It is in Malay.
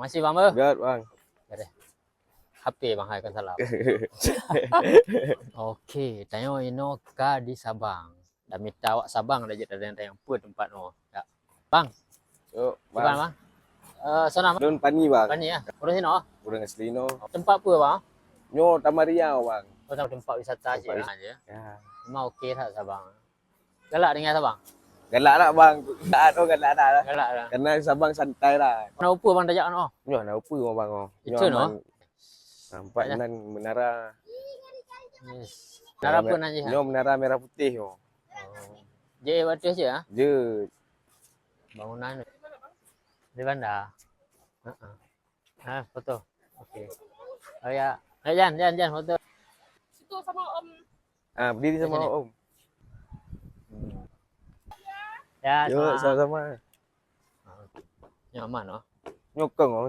Masih bang ber? Good bang. HP bang hai kan salah. Okey, tanya ino ka di Sabang. Dah minta awak Sabang dah jadi yang pun tempat no. Ya. Bang, Yuk bang. bang. Bang. Sana Don pani bang. Pani ya. Urus sini oh. Urang Aslino. Tempat apa bang? Nyo Tamariau bang. Oh, tempat wisata Tempat aja. Ya. Memang okey tak Sabang. Galak dengan Sabang? Galak lah bang. Galak dah lah. Galak lah. Karena Sabang santai lah. Mana upa bang dajak no? Nyo nak upu bang oh. Itu no. Nampak Ya. nan menara. Yes. Nara pun aja. Nyo menara merah putih yo. Oh. Je batas je ah. Je. Bangunan di bandar. Foto. Okey. Oh ya. Jangan foto. Situ sama Om. Berdiri sama Sini. om. Ya, Yuk sama-sama. Nyaman oh. Nyokong oh.